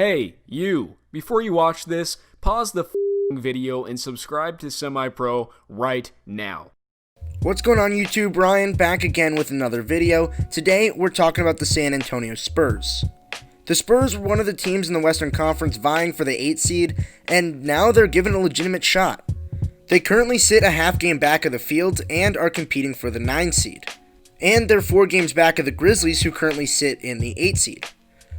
Hey, you! Before you watch this, pause the video and subscribe to SemiPro right now. What's going on YouTube? Ryan back again with another video. Today we're talking about the San Antonio Spurs. The Spurs were one of the teams in the Western Conference vying for the 8th seed, and now they're given a legitimate shot. They currently sit a half game back of the field and are competing for the 9 seed. And they're 4 games back of the Grizzlies, who currently sit in the 8 seed.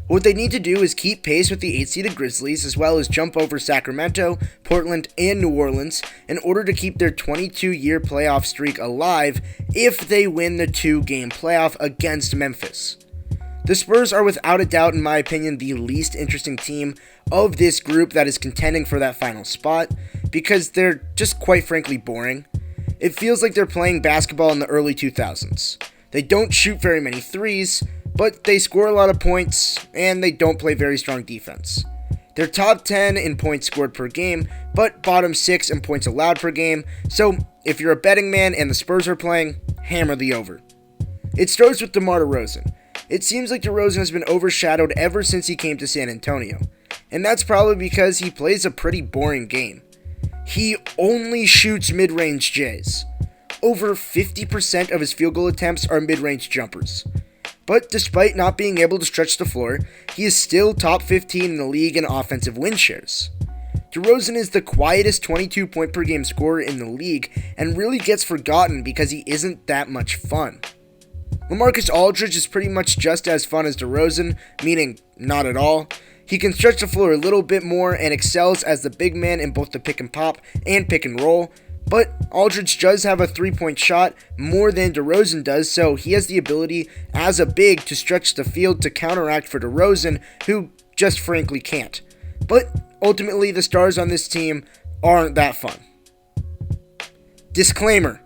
What they need to do is keep pace with the 8-seeded Grizzlies, as well as jump over Sacramento, Portland, and New Orleans in order to keep their 22-year playoff streak alive if they win the 2-game playoff against Memphis. The Spurs are without a doubt, in my opinion, the least interesting team of this group that is contending for that final spot, because they're just quite frankly boring. It feels like they're playing basketball in the early 2000s. They don't shoot very many threes, but they score a lot of points, and they don't play very strong defense. They're top 10 in points scored per game, but bottom 6 in points allowed per game, so if you're a betting man and the Spurs are playing, hammer the over. It starts with DeMar DeRozan. It seems like DeRozan has been overshadowed ever since he came to San Antonio, and that's probably because he plays a pretty boring game. He only shoots mid-range J's. Over 50% of his field goal attempts are mid-range jumpers. But despite not being able to stretch the floor, he is still top 15 in the league in offensive win shares. DeRozan is the quietest 22 point per game scorer in the league and really gets forgotten because he isn't that much fun. LaMarcus Aldridge is pretty much just as fun as DeRozan, meaning not at all. He can stretch the floor a little bit more and excels as the big man in both the pick and pop and pick and roll. But Aldridge does have a 3-point shot more than DeRozan does, so he has the ability as a big to stretch the field to counteract for DeRozan, who just frankly can't. But ultimately, the stars on this team aren't that fun. Disclaimer: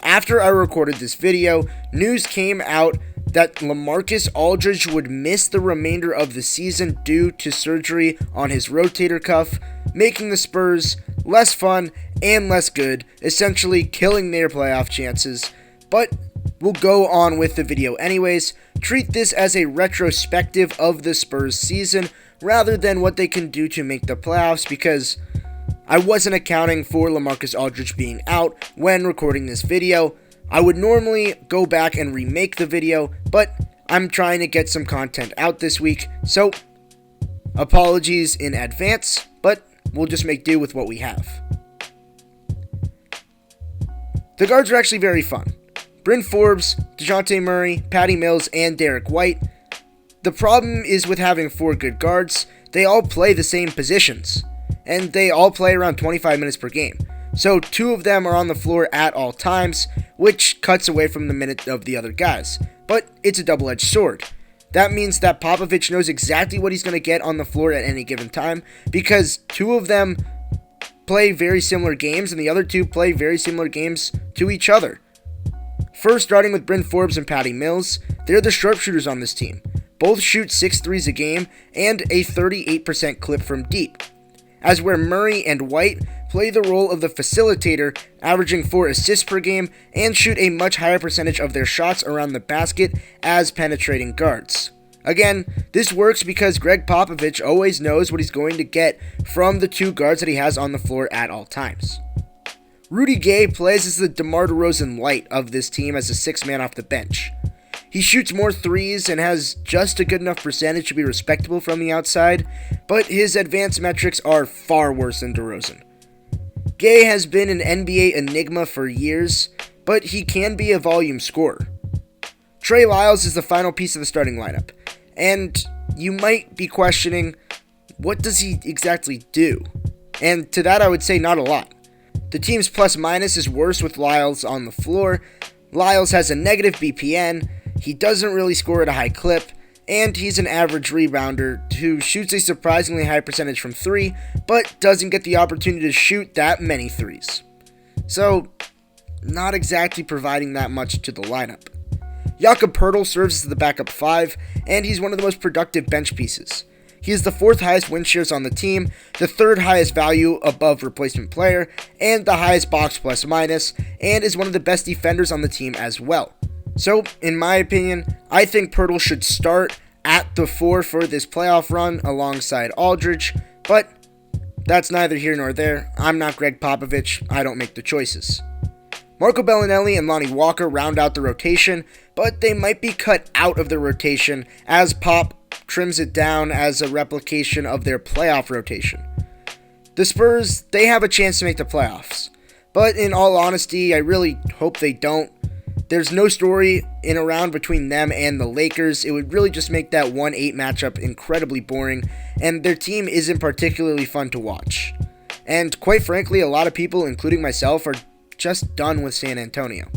after I recorded this video, news came out that LaMarcus Aldridge would miss the remainder of the season due to surgery on his rotator cuff, making the Spurs less fun and less good, essentially killing their playoff chances. But we'll go on with the video anyways. Treat this as a retrospective of the Spurs season rather than what they can do to make the playoffs, because I wasn't accounting for LaMarcus Aldridge being out when recording this video. I would normally go back and remake the video, but I'm trying to get some content out this week, so apologies in advance, but we'll just make do with what we have. The guards are actually very fun. Bryn Forbes, DeJounte Murray, Patty Mills, and Derek White. The problem is with having 4 good guards, they all play the same positions, and they all play around 25 minutes per game. So 2 of them are on the floor at all times, which cuts away from the minute of the other guys. But it's a double-edged sword. That means that Popovich knows exactly what he's going to get on the floor at any given time, because 2 of them play very similar games, and the other 2 play very similar games to each other. First, starting with Bryn Forbes and Patty Mills, they're the sharpshooters on this team. Both shoot 6 threes a game and a 38% clip from deep. As where Murray and White play the role of the facilitator, averaging 4 assists per game, and shoot a much higher percentage of their shots around the basket as penetrating guards. Again, this works because Greg Popovich always knows what he's going to get from the 2 guards that he has on the floor at all times. Rudy Gay plays as the DeMar DeRozan light of this team as a 6th man off the bench. He shoots more threes and has just a good enough percentage to be respectable from the outside, but his advanced metrics are far worse than DeRozan. Gay has been an NBA enigma for years, but he can be a volume scorer. Trey Lyles is the final piece of the starting lineup, and you might be questioning, what does he exactly do? And to that I would say not a lot. The team's plus-minus is worse with Lyles on the floor. Lyles has a negative BPN, he doesn't really score at a high clip, and he's an average rebounder who shoots a surprisingly high percentage from 3, but doesn't get the opportunity to shoot that many threes. So, not exactly providing that much to the lineup. Jakob Poeltl serves as the backup 5, and he's one of the most productive bench pieces. He is the 4th highest win shares on the team, the 3rd highest value above replacement player, and the highest box plus minus, and is one of the best defenders on the team as well. So, in my opinion, I think Poeltl should start at the 4 for this playoff run alongside Aldridge, but that's neither here nor there. I'm not Greg Popovich. I don't make the choices. Marco Bellinelli and Lonnie Walker round out the rotation, but they might be cut out of the rotation as Pop trims it down as a replication of their playoff rotation. The Spurs, they have a chance to make the playoffs, but in all honesty, I really hope they don't. There's no story in a round between them and the Lakers. It would really just make that 1-8 matchup incredibly boring, and their team isn't particularly fun to watch. And quite frankly, a lot of people, including myself, are just done with San Antonio.